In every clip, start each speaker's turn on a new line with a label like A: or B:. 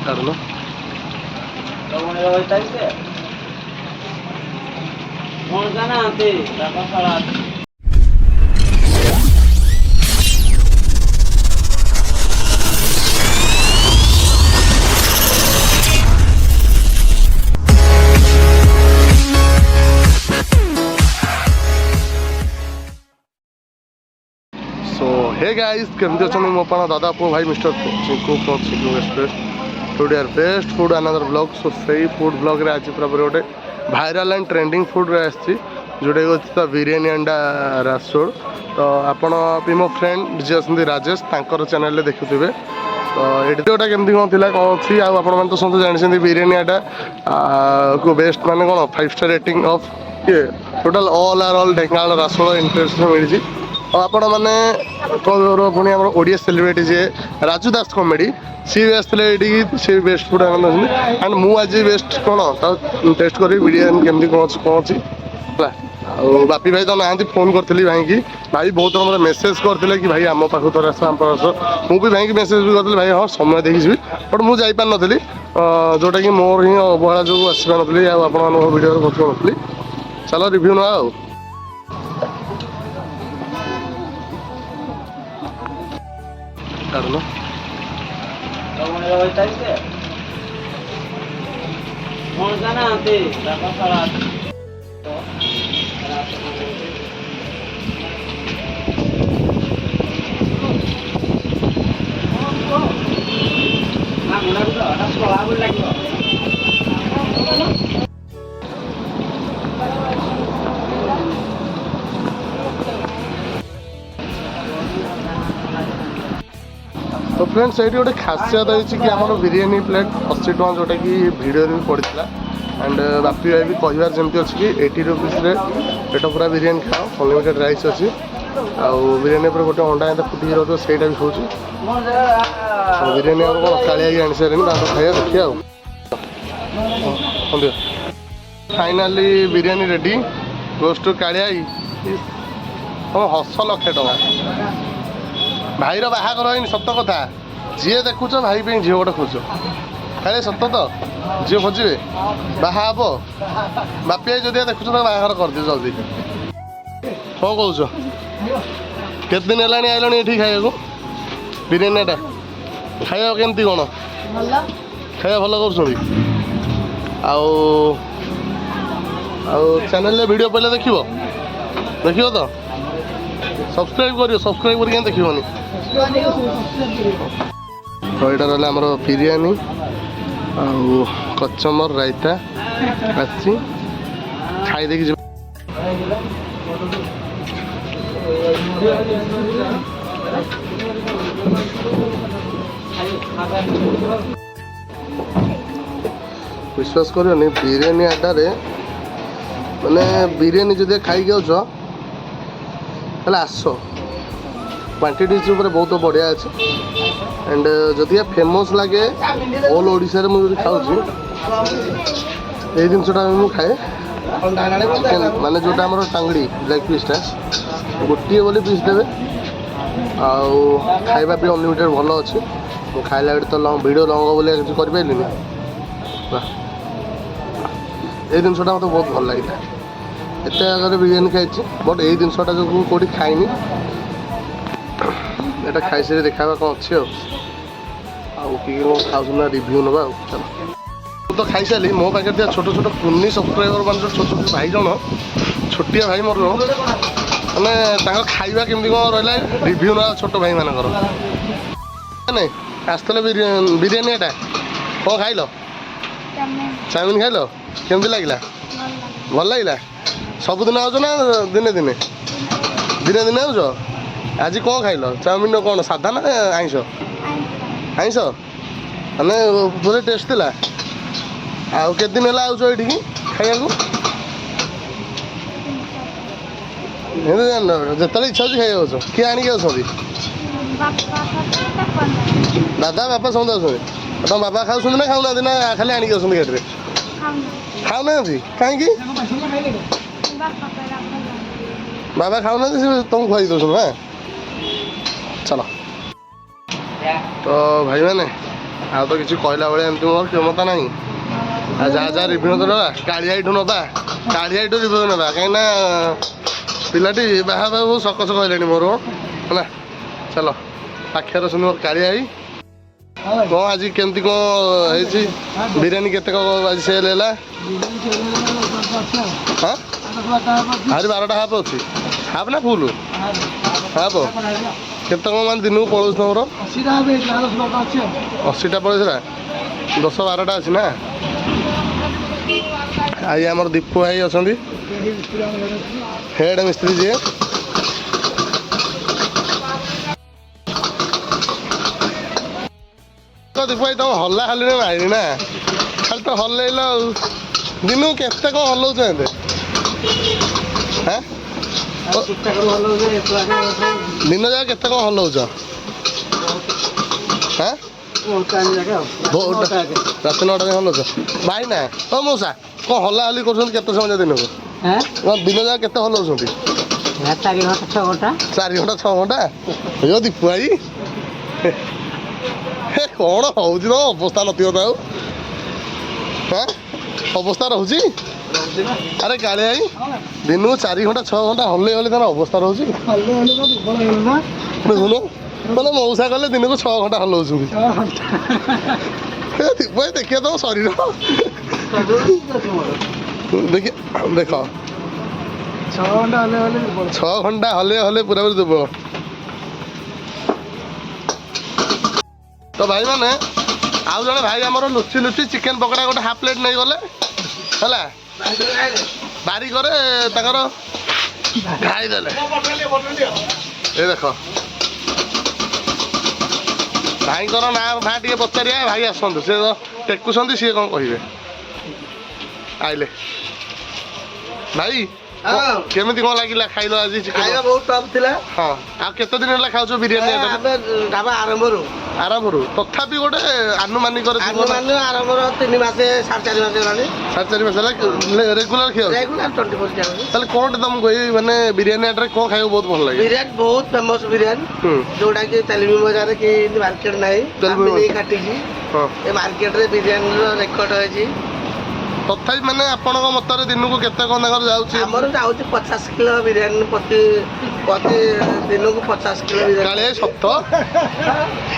A: କାରଣ hey guys केमती अच्छा मो दादा पो भाई mister Chinku from Chinku express today are best food another blog so सही फूड ब्लॉग रे आज पूरा गोटे भाइराल एंड ट्रेंडिंग फूड रे आसी जोटा कि बिरियानी अंडा रासोड़ तो आपण भी मो फ्रेंड जी अच्छे राजेश तांकर चैनल रे देखुथिबे तो एडियोटा केमती कौन थी कौन अच्छी आप तो समझ जानते बिरियानी आटा को बेस्ट माने कौन 5 स्टार रेटिंग ऑफ ये total all are all Dhenkanal रासोड़ इंटरेस्ट मिली आपण मैंने पुणी आम ओडिया सेलिब्रिटी जी राजू दास कॉमेडी सी भी आसते सी बेस्ट फूड आनंद एंड मु आज बेस्ट कौन टेस्ट करी बिरियानी केमती कौन अच्छी बापी भाई तो ना फोन करी भाई की भाई बहुत मतलब मेसेज करते कि भाई आम पाख तो आस आम आस मुझे भाई की मेसेज भी करती भाई हाँ समय देखी जी बट मुझे जापार नी जोटा कि मोर ही अवहेला जो आसपार नी आपड़ो नी चलो रिव्यू ना काढलो तो फ्रेंड्स ये गोटे खासियत है कि आम बिरियानी प्लेट 80 टका जोटा कि भिडियो भी पड़ता एंड बापी भाई भी कहबार जमी अच्छी कि 80 रुपीस पेट पूरा बिरियानी खाओ अनलिमिटेड राइस अच्छी आउ बिरियानी पर गोटे अंडा एंता फुटी रोज सहीटा भी खाऊँ बिरियानी आम कौन कालिया आनी सारे खाया देखिए finally biryani ready goes to कालिया तुम हस लक्षे टका भाईर बाहागर है सत कथा जी देखुच भाई पे झील गोटे खोज खाली सत तो झील खोजे बाहा हे बापी जदि देखुच बाहागर करदे जल्दी कौन कौच केते दिन है आइलानी ये खाया बिरियानीटा खाया केमती कौन खाया भल कर चैनल वीडियो पहले देख तो सब्सक्राइब करियो सब्सक्राइब करके देखिबनी तो यहाँ रहा आमर बिरियानी कचमर रायता आसी खाई देखी विश्वास करियो बिरियानी आटारे माने बिरियानी जदि खाई जाओ आस क्वांटिटी बहुत बढ़िया अच्छे एंड जदि फेमस लगे ऑल ओडिशा मुझे खाऊँ ये जिनसा मुझे खाए माने जोटा आम टांगड़ी ब्लैक पीसटा गोटे बोली पीस देवे आउ खाଇବା भी अनलिमिटेड भल अच्छे मुझे खाइला तो वीडियो लंग बोली किसी करें ये जिनसा मतलब बहुत भल लगे एत आगे बिरियानी खाई बट ये जिनसा जो कौटी खाइनी यहाँ खाई सारी देखा कौन अच्छे खाऊना रिव्यू ना चलो तो खाई सारी मो पाखे छोट छोट कुन्नी सब्सक्राइबर मान छोट छोट भाई जन छोटिया भाई मोर मैंने खाଇବା केमती कौन रहा रिव्यू ना छोट भाई मानकर नहीं आसते बिरियानी एटा कौन खाइल चाउमिन खाइल केमती लगे भल लगे सबुदिन आउज ना दिने दिने दिने दिने आउज आज कौन खाइल चाउमिन कौन साधा ना आइंस आइंस मैंने पूरे टेस्ट थिला आउ के दिन है आउज ये खाया जिते इच्छा अच्छे खाई किए आणिक दादा बापा समझे आस तुम बाबा खाऊ ना खाऊना ना खाली आणिक आस गेट्रे खाऊना कहीं बाबा खाऊना तुमको खुआई दौन हाँ चलो तो भाई मैंने ଆଉ ତ କିଛି କହିଲା ଭଳିଆ ଏମିତି ମୋର କ୍ଷମତା ନାହିଁ। ଆଉ ଯାହା ରିଭ୍ୟୁ ନେବା କାଳିଆଇଠୁ ନେବା, କାଳିଆଇଠୁ ରିଭ୍ୟୁ ନେବା, କାହିଁକିନା ପିଲାଟି ବାହା ବହୁତ ସକସ କହିଲେଣି ମୋର ହେଲା। ଚାଲ ପାଖରେ ଅଛନ୍ତି ମୋର କାଳିଆଇ। କ'ଣ ଆଜି କେମିତି କ'ଣ ହେଇଛି ବିରିୟାନୀ କେତେ କ'ଣ ଆଜି ସେଲ୍ ହେଲା? ହଁ ଆହୁରି 12ଟା ହାଫ୍ ଅଛି। ହାଫ୍ ନା ଫୁଲ୍? ହାଫ୍। କେତେ କ'ଣ ମାନେ ଦିନକୁ ପଳଉଛି ତମର? 80ଟା ପଳେଇଥିଲା, 10-12ଟା ଅଛି ନା। ଆଜି ଆମର ଦୀପୁ ଭାଇ ଅଛନ୍ତି, ହେଡ୍ ମିସ୍ତ୍ରୀ ଯିଏ। ଦୀପୁ ଭାଇ ତମ ହଲା ହାଲିରେ ମାରିନି ନା, ଖାଲି ତ ହଲେଇଲ ଆଉ। ଦିନକୁ କେତେ କ'ଣ ହଲଉଛ ଏତେ? ଦିନ ଯାକ କେତେ କ'ଣ ହଲଉଛ? ରାତି 9ଟା ଯାଏଁ ହଲଉଛ ଭାଇ ନା? ହଁ ମଉସା କ'ଣ ହଲା ହଲି କରୁଛନ୍ତି କେତେ ସମୟ ଦିନକୁ? ଦିନ ଯାକ କେତେ ହଲଉଛନ୍ତି?
B: 4 ଘଣ୍ଟା 6 ଘଣ୍ଟା। 4
A: ଘଣ୍ଟା 6 ଘଣ୍ଟା? ଏଇ ଦୀପୁ ଭାଇ କ'ଣ ହଉଛି ତମ ଅବସ୍ଥା ନଥିବ ତ ଆଉ? ଅବସ୍ଥା ରହୁଛି? ଆରେ କାଳିଆ ଭାଇ ଦିନକୁ 4 ଘଣ୍ଟା 6 ଘଣ୍ଟା ହଲେଇ ହଲେଇ ତାର ଅବସ୍ଥା ରହୁଛି। ଦେଖୁନ ମାନେ ମଉସା କଲେ ଦିନକୁ 6 ଘଣ୍ଟା ହଲଉଛନ୍ତି। ଦେଖିବା ତମ ଶରୀର ଦେଖ 6 ଘଣ୍ଟା ହଲେ ହଲେ ପୁରାପୁରି ଦୁର୍ବଳ। ତ ଭାଇ ମାନେ ଆଉ ଜଣେ ଭାଇ ଆମର ଲୁଚି ଲୁଚି ଚିକେନ ପକୋଡ଼ା ଗୋଟେ ହାଫ୍ ପ୍ଲେଟ୍ ନେଇଗଲେ ହେଲା, ବାରିକରେ ତାଙ୍କର ଖାଇଦେଲେ। ଏ ଦେଖ ଭାଇଙ୍କର ନାଁ ଟିକେ ପଚାରିବା, ଭାଇ ଆସନ୍ତୁ, ସେ ଟେକୁଛନ୍ତି, ସିଏ କ'ଣ କହିବେ। ଆଇଲେ ଭାଇ କେମିତି କ'ଣ ଲାଗିଲା ଖାଇଲ ଆଜି?
B: ଖାଇବା ବହୁତ ଟପ୍ ଥିଲା।
A: ହଁ ଆଉ କେତେ ଦିନ ହେଲା ଖାଉଛ ବିରିୟାନୀ? ଆରମ୍ଭରୁ ତଥାପି ଗୋଟେ ଆନୁମାନିକରେ
B: ଆରମ୍ଭରୁ 3 ମାସ 4.5 ମାସ ହେଲାଣି।
A: 4.5 ମାସ ହେଲା ରେଗୁଲାର ଖିଆ? ତାହେଲେ କ'ଣଟା ତମକୁ ଏଇ ମାନେ ବିରିୟାନୀ ଆଡ଼ରେ କ'ଣ ଖାଇବାକୁ ବହୁତ ଭଲ ଲାଗେ?
B: ବିରିୟାନୀ ବହୁତ ଫେମସ୍ ବିରିୟାନୀ, ଯୋଉଟା କି ତେଲବି ବଜାରରେ କି ମାର୍କେଟ ନାହିଁ, କାଟିଛି ଏ ମାର୍କେଟରେ ବିରିୟାନୀର ରେକର୍ଡ ହେଇଛି।
A: ତଥାପି ମାନେ ଆପଣଙ୍କ ମତରେ ଦିନକୁ କେତେ କ'ଣ ତାଙ୍କର ଯାଉଛି?
B: ଆମର ଯାଉଛି 50 କିଲୋ ବିରିୟାନୀ ପ୍ରତି ଦିନକୁ 50 କିଲୋ ବିରିୟାନୀ।
A: କାଳେ ସତ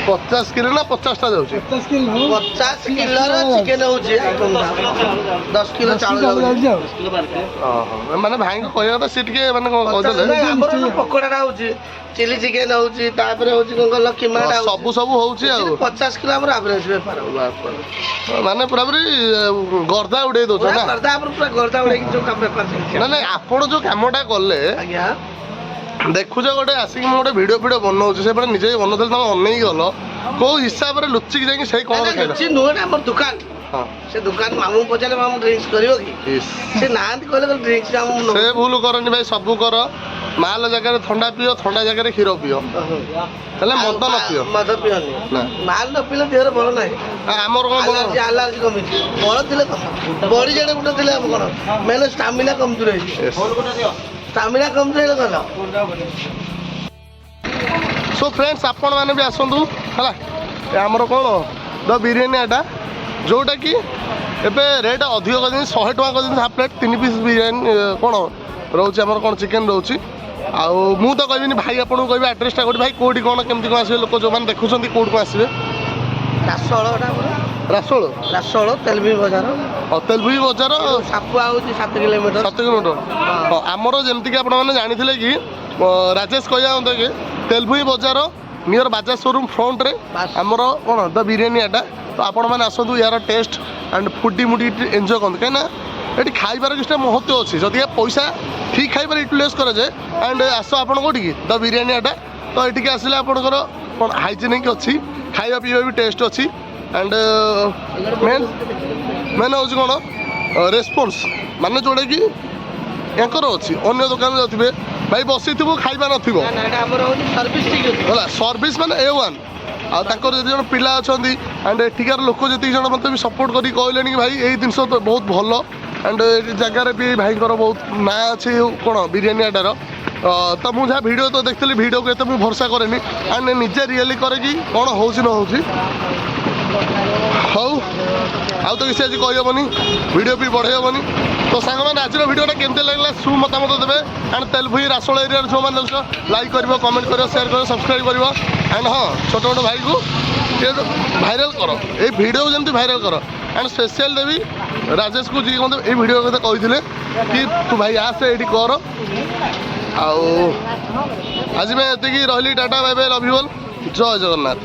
A: 50 କିଲୋ ନା 50ଟା ଯାଉଛି?
B: 50 କିଲୋର ଚିକେନ ହଉଛି, 10 କିଲୋ ଚାଉଳ ଯାଉଛି।
A: ମାନେ ଭାଇଙ୍କ କହିବା କଥା, ସେ ଟିକେ ମାନେ କ'ଣ କହୁଥିଲେ
B: ଆମର ପକୋଡ଼ାଟା ହଉଛି, ଚିଲି ଚିକେନ ହଉଛି, ତାପରେ ହଉଛି କ'ଣ କହିଲ କିମାଟା
A: ସବୁ ହଉଛି ଆଉ
B: 50 କିଲୋ ଆମର ଆଭରେଜ ବେପାର।
A: ମାନେ ପୁରାପୁରି ଗର୍ଦା ଉଡେଇ ଦଉଛ ନା?
B: ଗର୍ଦା ଉଡେଇକି ଯୋଉ ବେପାର
A: ନାଇଁ ଆପଣ ଯୋଉ କାମଟା କଲେ
B: ଆଜ୍ଞା,
A: ଦେଖୁଛ ଗୋଟେ ଆସିକି ମୁଁ ଗୋଟେ ଭିଡ଼ିଓ ବନଉଛି, ସେପଟେ ନିଜେ ବନଉଥିଲି, ତମେ ଅନେଇକି ଗଲ କୋଉ ହିସାବରେ ଲୁଚିକି ଯାଇକି ସେଇ କ'ଣ
B: ନୁହେଁ ଆମର ଦୋକାନ। ସେ ଦୋକାନ ମାମୁଁ ପଚାରିଲେ ମାମୁଁ ଡ୍ରିଙ୍କସ କରିବ କି? ସେ ନାହାନ୍ତି କହିଲେ ଡ୍ରିଙ୍କସ ସେ
A: ଭୁଲ କରନି ଭାଇ, ସବୁ କର। ମାଲ ଜାଗାରେ ଥଣ୍ଡା ପିଅ, ଥଣ୍ଡା ଜାଗାରେ କ୍ଷୀର ପିଅ, ହେଲେ ମଦ ନ ପିଅ।
B: ମଦ ପିଅନି, ମାଲ ନ ପିଇଲେ ଦେହରେ ଭଲ ନାହିଁ।
A: ଆମର କ'ଣ
B: ଆଲାର୍ଜି କମିଛି, ବଳ ଥିଲେ ବଡି ଜଣେ ଗୋଟେ ଥିଲେ ଆମ କ'ଣ ମେନ୍ ଷ୍ଟାମିନା କମଜୋର ହେଇଛି। ଷ୍ଟାମିନା କମଜୋର ହେଲେ ଗଲ।
A: ସୋ ଫ୍ରେଣ୍ଡସ୍ ଆପଣ ମାନେ ବି ଆସନ୍ତୁ ହେଲା। ଆମର କ'ଣ ଦ ବିରିୟାନୀ ଏଟା, ଯେଉଁଟାକି ଏବେ ରେଟ୍ ଅଧିକ କରିଦେଇଛି, 100 ଟଙ୍କା କରିଦେଇଛି ହାଫ୍ ପ୍ଲେଟ୍। 3 ପିସ୍ ବିରିୟାନୀ କ'ଣ ରହୁଛି ଆମର, କ'ଣ ଚିକେନ୍ ରହୁଛି। ଆଉ ମୁଁ ତ କହିବିନି ଭାଇ, ଆପଣଙ୍କୁ କହିବି ଆଡ୍ରେସଟା କୋଉଠି, ଭାଇ କୋଉଠି କ'ଣ କେମିତି କ'ଣ ଆସିବେ ଲୋକ ଯେଉଁମାନେ ଦେଖୁଛନ୍ତି, କୋଉଠି କ'ଣ ଆସିବେ?
B: ରାସୋଳ ତେଲବି ବଜାର।
A: ତେଲବି ବଜାର
B: ସାପୁଆ ହେଉଛି 7 କିଲୋମିଟର।
A: 7 କିଲୋମିଟର। ଆମର ଯେମିତିକି ଆପଣମାନେ ଜାଣିଥିଲେ କି ରାଜେଶ କହିବା ମତେ କି ତେଲଭୁଇ ବଜାର ନିୟର ବାଜାଜ ସୋରୁମ୍ ଫ୍ରଣ୍ଟରେ ଆମର କ'ଣ ଦ ବିରିୟାନୀ ଆଟା। ତ ଆପଣମାନେ ଆସନ୍ତୁ, ୟାର ଟେଷ୍ଟ ଆଣ୍ଡ ଫୁଡ଼ି ମୁଡ଼ି ଏନ୍ଜୟ କରନ୍ତୁ, କାହିଁକିନା ଏଠି ଖାଇବାର କିଛିଟା ମହତ୍ଵ ଅଛି। ଯଦି ପଇସା ଠିକ୍ ଖାଇବାରେ ୟୁଟିଲାଇଜ୍ କରାଯାଏ, ଆଣ୍ଡ ଆସ ଆପଣ କୋଉଠିକି ଦ ବିରିୟାନୀ ଆଟା। ତ ଏଠିକି ଆସିଲେ ଆପଣଙ୍କର କ'ଣ ହାଇଜେନିକ୍ ଅଛି, ଖାଇବା ପିଇବା ବି ଟେଷ୍ଟ ଅଛି, ଆଣ୍ଡ ମେନ୍ ହେଉଛି କ'ଣ ରେସ୍ପନ୍ସ, ମାନେ ଯେଉଁଟାକି ୟାଙ୍କର ଅଛି। ଅନ୍ୟ ଦୋକାନରେ ଯାଉଥିବେ ଭାଇ ବସିଥିବୁ, ଖାଇବା ନଥିବ ହେଲା, ସର୍ଭିସ୍ ମାନେ A1। ଆଉ ତାଙ୍କର ଯେତେ ଜଣ ପିଲା ଅଛନ୍ତି ଆଣ୍ଡ ଏଠିକାର ଲୋକ ଯେତିକି ଜଣ ମୋତେ ବି ସପୋର୍ଟ କରିକି କହିଲେଣି କି ଭାଇ ଏଇ ଜିନିଷ ତ ବହୁତ ଭଲ, ଆଣ୍ଡ ଏ ଜାଗାରେ ବି ଭାଇଙ୍କର ବହୁତ ନାଁ ଅଛି କ'ଣ ବିରିୟାନୀ ଆଟାର। ତ ମୁଁ ଯାହା ଭିଡ଼ିଓ ତ ଦେଖିଥିଲି, ଭିଡ଼ିଓକୁ ଏତେ ମୁଁ ଭରସା କରେନି, ଆଣ୍ଡ ନିଜେ ରିଏଲି କରେ କି କ'ଣ ହେଉଛି ନ ହେଉଛି। ହଉ ଆଉ ତ କିଛି ଆଜି କହିହେବନି ଭିଡ଼ିଓ ବି ବଢ଼େଇ ହେବନି ତ ସାଙ୍ଗମାନେ ଆଜିର ଭିଡ଼ିଓଟା କେମିତି ଲାଗିଲା ସୁ ମତାମତ ଦେବେ ଆଣ୍ଡ ତେଲଭୁଇ ରାସୋଳ ଏରିଆରେ ଯେଉଁମାନେ ରହୁଛ ଲାଇକ୍ କରିବ କମେଣ୍ଟ କରିବ ସେୟାର କରିବ ସବସ୍କ୍ରାଇବ୍ କରିବ ଆଣ୍ଡ ହଁ ଛୋଟ ମୋଟ ଭାଇକୁ ଟିକେ ଭାଇରାଲ କର ଏଇ ଭିଡ଼ିଓକୁ ଯେମିତି ଭାଇରାଲ କର ଆଣ୍ଡ ସ୍ପେଶିଆଲ ଦେବି ରାଜେଶକୁ ଯିଏ ମୋତେ ଏଇ ଭିଡ଼ିଓ କଥା କହିଥିଲେ କି ତୁ ଭାଇ ଆସେ ଏଇଠି କର ଆଉ ଆଜି ପାଇଁ ଏତିକି ରହିଲି tata bye bye love you all ଜୟ ଜଗନ୍ନାଥ।